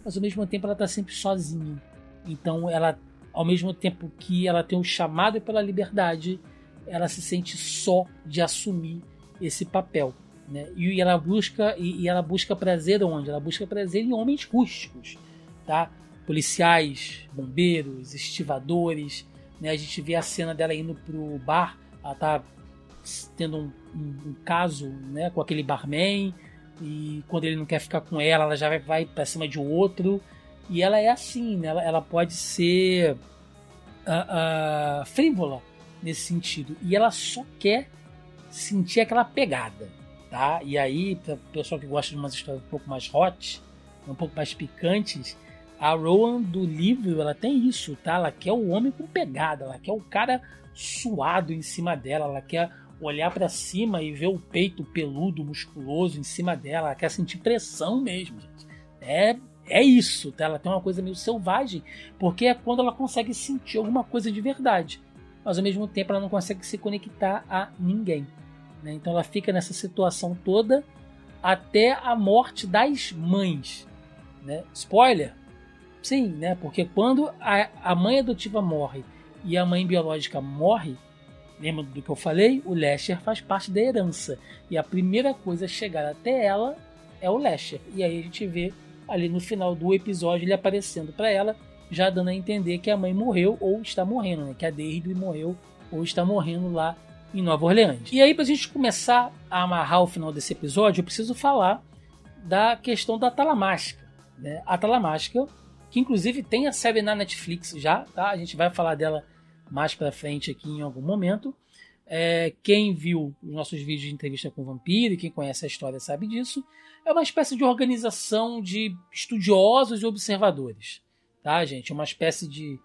[SPEAKER 1] mas ao mesmo tempo ela está sempre sozinha. Então ela, ao mesmo tempo que ela tem um chamado pela liberdade, ela se sente só de assumir esse papel, né? E ela busca prazer onde? Ela busca prazer em homens rústicos, tá? Policiais, bombeiros, estivadores, né? A gente vê a cena dela indo pro bar, ela tá tendo um caso, né, com aquele barman, e quando ele não quer ficar com ela, ela já vai para cima de outro, e ela é assim, né? Ela pode ser frívola nesse sentido, e ela só quer sentir aquela pegada, tá? E aí, para o pessoal que gosta de umas histórias um pouco mais hot, um pouco mais picantes, a Rowan do livro, ela tem isso, tá? Ela quer o homem com pegada, ela quer o cara suado em cima dela, ela quer olhar para cima e ver o peito peludo, musculoso em cima dela, ela quer sentir pressão mesmo, gente. É isso, tá? Ela tem uma coisa meio selvagem, porque é quando ela consegue sentir alguma coisa de verdade, mas ao mesmo tempo ela não consegue se conectar a ninguém, né? Então ela fica nessa situação toda até a morte das mães, né? Spoiler? Sim, né? Porque quando a mãe adotiva morre e a mãe biológica morre, lembra do que eu falei? O Lester faz parte da herança, e a primeira coisa a chegar até ela é o Lester. E aí a gente vê ali no final do episódio ele aparecendo para ela, já dando a entender que a mãe morreu ou está morrendo, né? Que a Deirdre morreu ou está morrendo lá em Nova Orleans. E aí, pra gente começar a amarrar o final desse episódio, eu preciso falar da questão da Talamasca, né? A Talamasca, que inclusive tem a série na Netflix já, tá? A gente vai falar dela mais pra frente aqui em algum momento. Quem viu os nossos vídeos de entrevista com o vampiro e quem conhece a história sabe disso. É uma espécie de organização de estudiosos e observadores, tá, gente? É uma espécie de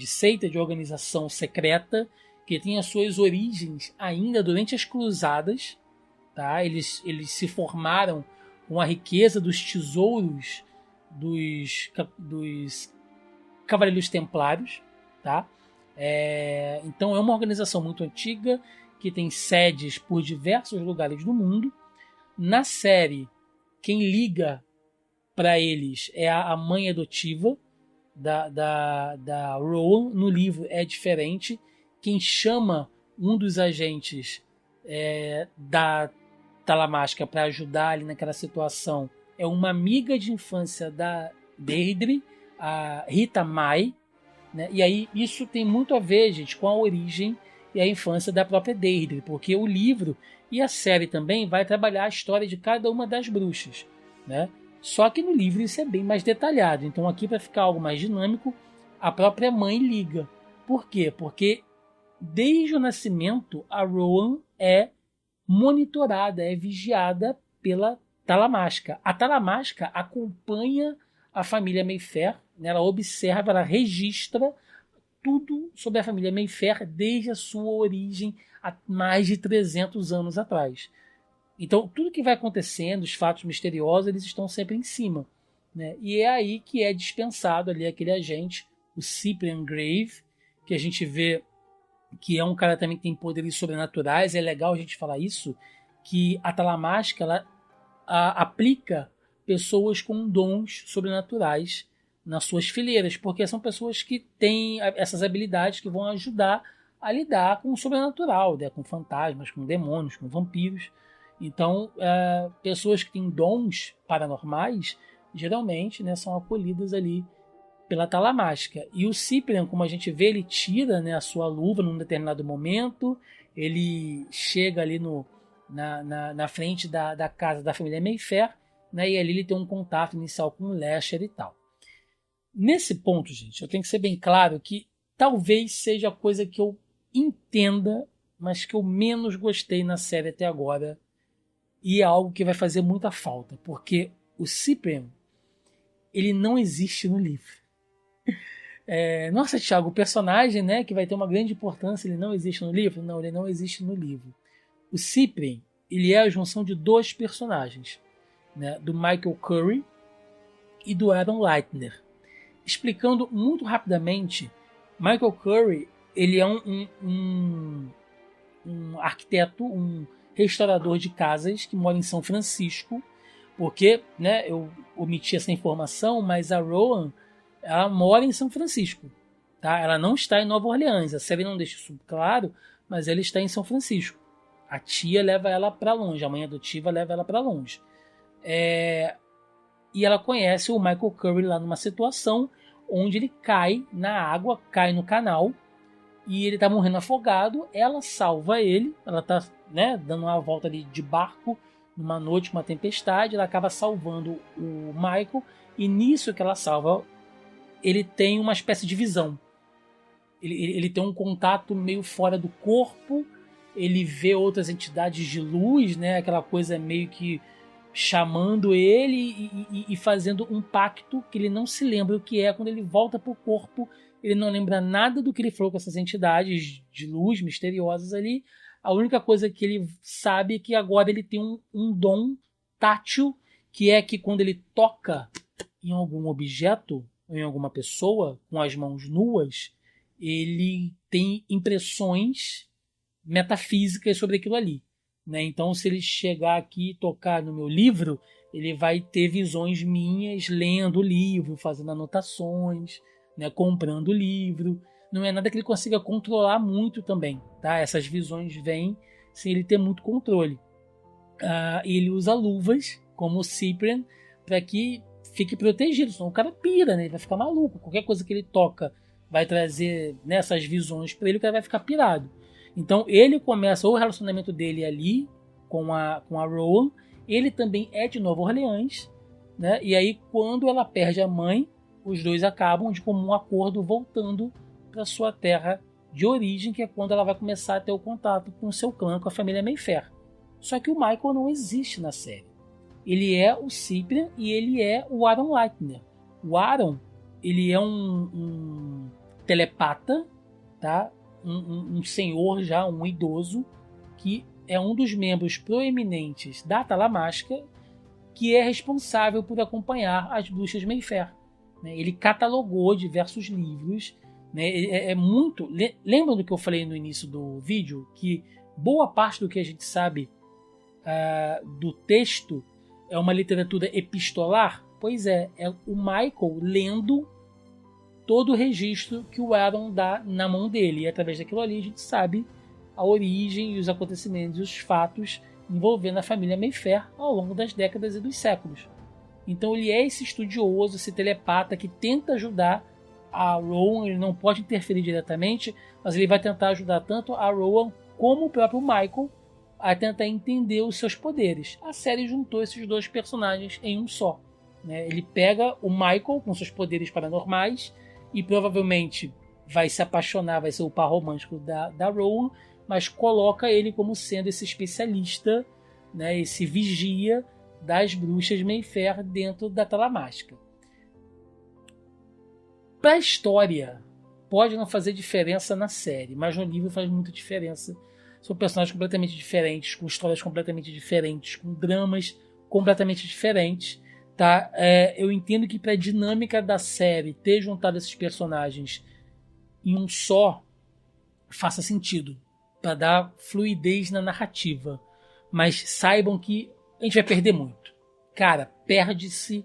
[SPEAKER 1] seita, de organização secreta que tem as suas origens ainda durante as cruzadas, tá? Eles se formaram com a riqueza dos tesouros dos Cavaleiros Templários, tá? Então é uma organização muito antiga que tem sedes por diversos lugares do mundo. Na série, quem liga para eles é a mãe adotiva da Rowan. No livro é diferente. Quem chama um dos agentes da Talamasca para ajudar ali naquela situação é uma amiga de infância da Deirdre, a Rita Mai, né? E aí isso tem muito a ver, gente, com a origem e a infância da própria Deirdre, porque o livro e a série também vai trabalhar a história de cada uma das bruxas, né? Só que no livro isso é bem mais detalhado. Então aqui, para ficar algo mais dinâmico, a própria mãe liga. Por quê? Porque desde o nascimento a Rowan é monitorada, é vigiada pela Talamasca. A Talamasca acompanha a família Mayfair, né? Ela observa, ela registra tudo sobre a família Mayfair desde a sua origem há mais de 300 anos atrás. Então, tudo que vai acontecendo, os fatos misteriosos, eles estão sempre em cima, né? E é aí que é dispensado ali aquele agente, o Cyprian Grave, que a gente vê que é um cara também que tem poderes sobrenaturais. É legal a gente falar isso, que a Talamasca ela aplica pessoas com dons sobrenaturais nas suas fileiras, porque são pessoas que têm essas habilidades que vão ajudar a lidar com o sobrenatural, né? Com fantasmas, com demônios, com vampiros. Então, pessoas que têm dons paranormais, geralmente, né, são acolhidas ali pela Talamasca. E o Cyprian, como a gente vê, ele tira, né, a sua luva num determinado momento, ele chega ali na frente da casa da família Mayfair, né, e ali ele tem um contato inicial com o Lasher e tal. Nesse ponto, gente, eu tenho que ser bem claro que talvez seja a coisa que eu entenda, mas que eu menos gostei na série até agora, e é algo que vai fazer muita falta, porque o Cyprian, ele não existe no livro. Nossa, Thiago, o personagem, né, que vai ter uma grande importância, ele não existe no livro? Não, ele não existe no livro. O Cyprian, ele é a junção de dois personagens, né, do Michael Curry e do Aaron Leitner. Explicando muito rapidamente, Michael Curry, ele é um arquiteto, um restaurador de casas que mora em São Francisco, porque, né, eu omiti essa informação, mas a Rowan, ela mora em São Francisco, tá? Ela não está em Nova Orleans, a série não deixa isso claro, mas ela está em São Francisco. A tia leva ela para longe, a mãe adotiva leva ela para longe. E ela conhece o Michael Curry lá numa situação onde ele cai na água, cai no canal, e ele tá morrendo afogado. Ela salva ele, ela tá, né, dando uma volta ali de barco numa noite com uma tempestade, ela acaba salvando o Michael, e nisso que ela salva, ele tem uma espécie de visão. Ele tem um contato meio fora do corpo, ele vê outras entidades de luz, né, aquela coisa meio que chamando ele e fazendo um pacto que ele não se lembra o que é. Quando ele volta pro corpo, ele não lembra nada do que ele falou com essas entidades de luz misteriosas ali. A única coisa que ele sabe é que agora ele tem um dom tátil, que é que quando ele toca em algum objeto, ou em alguma pessoa, com as mãos nuas, ele tem impressões metafísicas sobre aquilo ali, né? Então, se ele chegar aqui e tocar no meu livro, ele vai ter visões minhas lendo o livro, fazendo anotações, né? Comprando o livro. Não é nada que ele consiga controlar muito também, tá? Essas visões vêm sem ele ter muito controle. Ele usa luvas, como o Cyprian, para que fique protegido, senão o cara pira, né? Ele vai ficar maluco. Qualquer coisa que ele toca vai trazer nessas visões para ele, o cara vai ficar pirado. Então ele começa o relacionamento dele ali com a Rowan. Ele também é de Nova Orleans, né? E aí quando ela perde a mãe, os dois acabam de comum acordo voltando para sua terra de origem, que é quando ela vai começar a ter o contato com o seu clã, com a família Mayfair. Só que o Michael não existe na série. Ele é o Cyprian e ele é o Aaron Leitner. O Aaron, ele é um telepata, tá? Um senhor já, um idoso, que é um dos membros proeminentes da Talamasca, que é responsável por acompanhar as bruxas Mayfair. Né? Ele catalogou diversos livros. Né? Muito. Lembra do que eu falei no início do vídeo? Que boa parte do que a gente sabe do texto é uma literatura epistolar? Pois é o Michael lendo todo o registro que o Aaron dá na mão dele. E através daquilo ali a gente sabe a origem e os acontecimentos e os fatos envolvendo a família Mayfair ao longo das décadas e dos séculos. Então ele é esse estudioso, esse telepata que tenta ajudar a Rowan. Ele não pode interferir diretamente, mas ele vai tentar ajudar tanto a Rowan como o próprio Michael a tentar entender os seus poderes. A série juntou esses dois personagens em um só. Né? Ele pega o Michael com seus poderes paranormais e provavelmente vai se apaixonar, vai ser o par romântico da Rowan, mas coloca ele como sendo esse especialista, né, esse vigia das bruxas Mayfair dentro da Talamasca. Para a história, pode não fazer diferença na série, mas no livro faz muita diferença. São personagens completamente diferentes, com histórias completamente diferentes, com dramas completamente diferentes. Tá? Eu entendo que para a dinâmica da série ter juntado esses personagens em um só faça sentido, para dar fluidez na narrativa, mas saibam que a gente vai perder muito. Cara, perde-se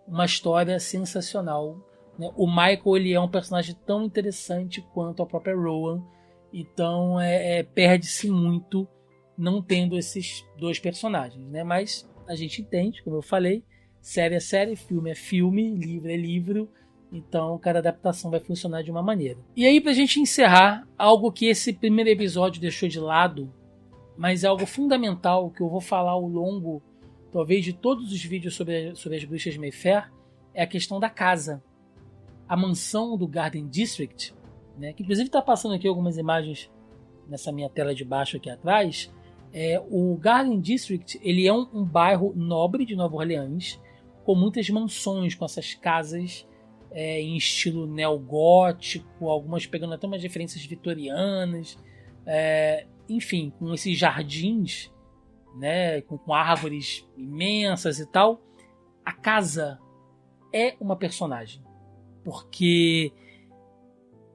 [SPEAKER 1] uma história sensacional, né? O Michael, ele é um personagem tão interessante quanto a própria Rowan, então perde-se muito não tendo esses dois personagens, né? Mas a gente entende, como eu falei, série é série, filme é filme, livro é livro, então cada adaptação vai funcionar de uma maneira. E aí, pra gente encerrar, algo que esse primeiro episódio deixou de lado, mas é algo fundamental que eu vou falar ao longo, talvez, de todos os vídeos sobre as bruxas Mayfair, é a questão da casa. A mansão do Garden District, né, que inclusive está passando aqui algumas imagens nessa minha tela de baixo aqui atrás. O Garden District, ele é um bairro nobre de Nova Orleans, com muitas mansões, com essas casas em estilo neogótico, algumas pegando até umas referências vitorianas, enfim, com esses jardins, né, com árvores imensas e tal. A casa é uma personagem, porque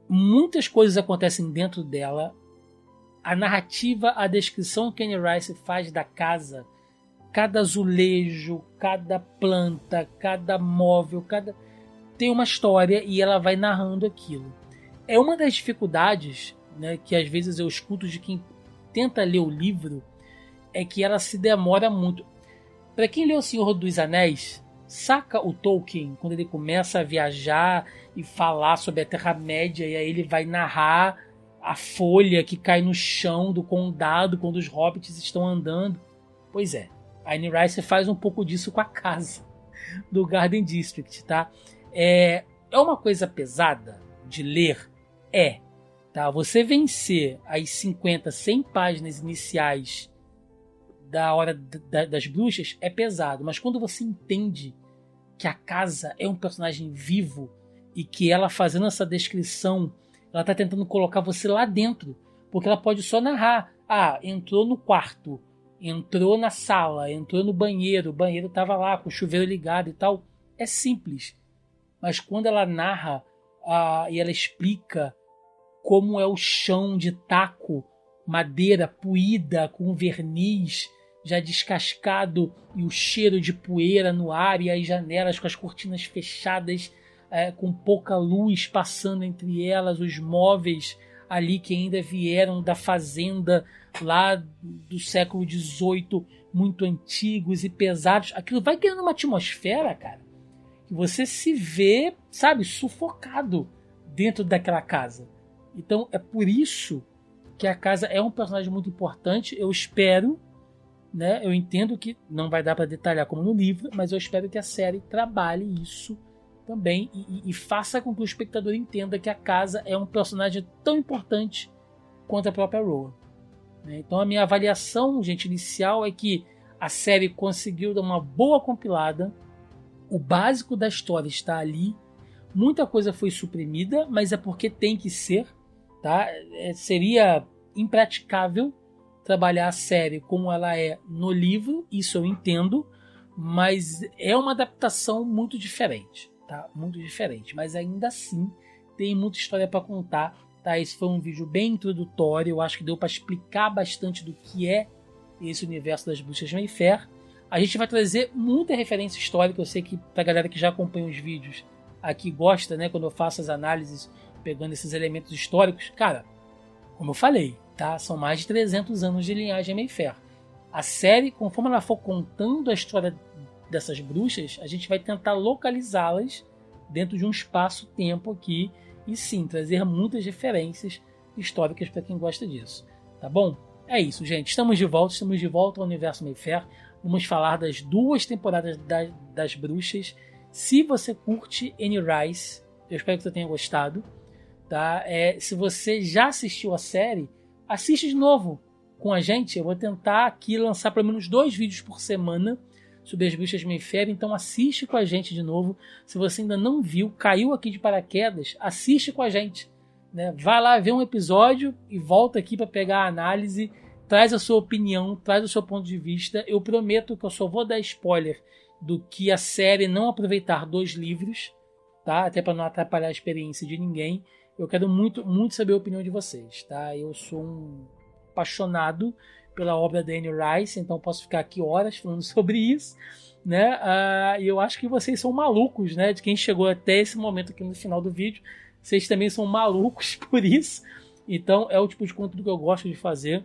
[SPEAKER 1] muitas coisas acontecem dentro dela. A narrativa, a descrição que Anne Rice faz da casa, cada azulejo, cada planta, cada móvel, tem uma história e ela vai narrando aquilo. É uma das dificuldades, né, que às vezes eu escuto de quem tenta ler o livro, é que ela se demora muito. Para quem leu O Senhor dos Anéis, saca o Tolkien quando ele começa a viajar e falar sobre a Terra-média, e aí ele vai narrar a folha que cai no chão do condado quando os hobbits estão andando. Pois é, a Anne Rice faz um pouco disso com a casa do Garden District, tá? É uma coisa pesada de ler? Tá? Você vencer as 50, 100 páginas iniciais da Hora das Bruxas é pesado, mas quando você entende que a casa é um personagem vivo e que ela, fazendo essa descrição, ela está tentando colocar você lá dentro, porque ela pode só narrar: entrou no quarto, entrou na sala, entrou no banheiro, o banheiro estava lá com o chuveiro ligado e tal. É simples, mas quando ela narra e ela explica como é o chão de taco, madeira poída com verniz já descascado e o cheiro de poeira no ar, e as janelas com as cortinas fechadas, com pouca luz passando entre elas, os móveis ali que ainda vieram da fazenda lá do século XVIII, muito antigos e pesados. Aquilo vai criando uma atmosfera, cara, que você se vê, sabe, sufocado dentro daquela casa. Então é por isso que a casa é um personagem muito importante. Eu espero, né, eu entendo que não vai dar para detalhar como no livro, mas eu espero que a série trabalhe isso também e faça com que o espectador entenda que a casa é um personagem tão importante quanto a própria Rowan. Então a minha avaliação, gente, inicial é que a série conseguiu dar uma boa compilada, o básico da história está ali, muita coisa foi suprimida, mas é porque tem que ser, tá? Seria impraticável trabalhar a série como ela é no livro, isso eu entendo, mas é uma adaptação muito diferente, tá? Muito diferente, mas ainda assim tem muita história para contar, tá? Esse foi um vídeo bem introdutório, eu acho que deu para explicar bastante do que é esse universo das Bruxas Mayfair. A gente vai trazer muita referência histórica, eu sei que pra galera que já acompanha os vídeos aqui gosta, né, quando eu faço as análises pegando esses elementos históricos. Cara, como eu falei, tá? São mais de 300 anos de linhagem Mayfair. A série, conforme ela for contando a história dessas bruxas, a gente vai tentar localizá-las dentro de um espaço-tempo aqui e sim, trazer muitas referências históricas para quem gosta disso, tá bom? É isso, gente. Estamos de volta ao universo Mayfair. Vamos falar das 2 temporadas das bruxas. Se você curte Anne Rice, eu espero que você tenha gostado. Tá? Se você já assistiu a série, assiste de novo com a gente. Eu vou tentar aqui lançar pelo menos 2 vídeos por semana sobre as bruxas Mayfair, então assiste com a gente de novo. Se você ainda não viu, caiu aqui de paraquedas, assiste com a gente, né? Vai lá ver um episódio e volta aqui para pegar a análise, traz a sua opinião, traz o seu ponto de vista. Eu prometo que eu só vou dar spoiler do que a série não aproveitar 2 livros, tá? Até para não atrapalhar a experiência de ninguém. Eu quero muito, muito saber a opinião de vocês, tá? Eu sou um apaixonado pela obra da Anne Rice, então posso ficar aqui horas falando sobre isso, né? E eu acho que vocês são malucos, né? De quem chegou até esse momento aqui no final do vídeo, vocês também são malucos por isso. Então é o tipo de conteúdo que eu gosto de fazer.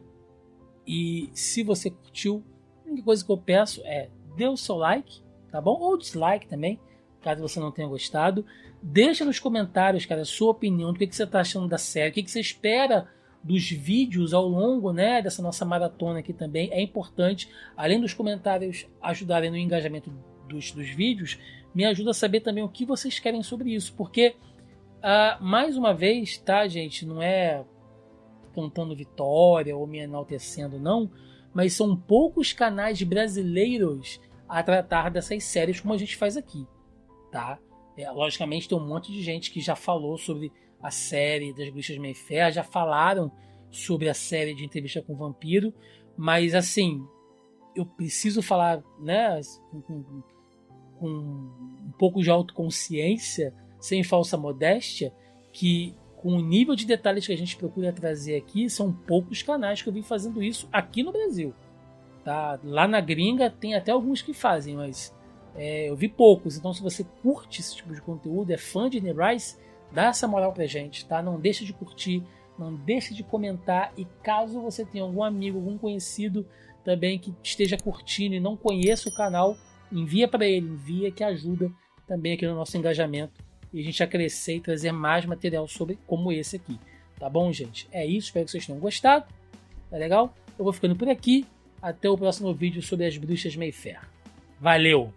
[SPEAKER 1] E se você curtiu, a única coisa que eu peço é dê o seu like, tá bom? Ou dislike também, caso você não tenha gostado. Deixa nos comentários, cara, a sua opinião, do que você está achando da série, o que você espera dos vídeos ao longo, né, dessa nossa maratona aqui também. É importante, além dos comentários ajudarem no engajamento dos vídeos, me ajuda a saber também o que vocês querem sobre isso, porque, mais uma vez, tá, gente, não é cantando vitória ou me enaltecendo, não, mas são poucos canais brasileiros a tratar dessas séries como a gente faz aqui, tá? Logicamente tem um monte de gente que já falou sobre a série das Bruxas Mayfair, já falaram sobre a série de Entrevista com o Vampiro, mas assim, eu preciso falar, né, com um pouco de autoconsciência, sem falsa modéstia, que com o nível de detalhes que a gente procura trazer aqui, são poucos canais que eu vi fazendo isso aqui no Brasil, tá? Lá na gringa tem até alguns que fazem, mas eu vi poucos. Então se você curte esse tipo de conteúdo, é fã de Anne Rice, dá essa moral pra gente, tá? Não deixa de curtir, não deixa de comentar, e caso você tenha algum amigo, algum conhecido também que esteja curtindo e não conheça o canal, envia para ele, envia, que ajuda também aqui no nosso engajamento e a gente a crescer e trazer mais material sobre como esse aqui, tá bom, gente? É isso, espero que vocês tenham gostado, tá legal? Eu vou ficando por aqui, até o próximo vídeo sobre as Bruxas Mayfair. Valeu!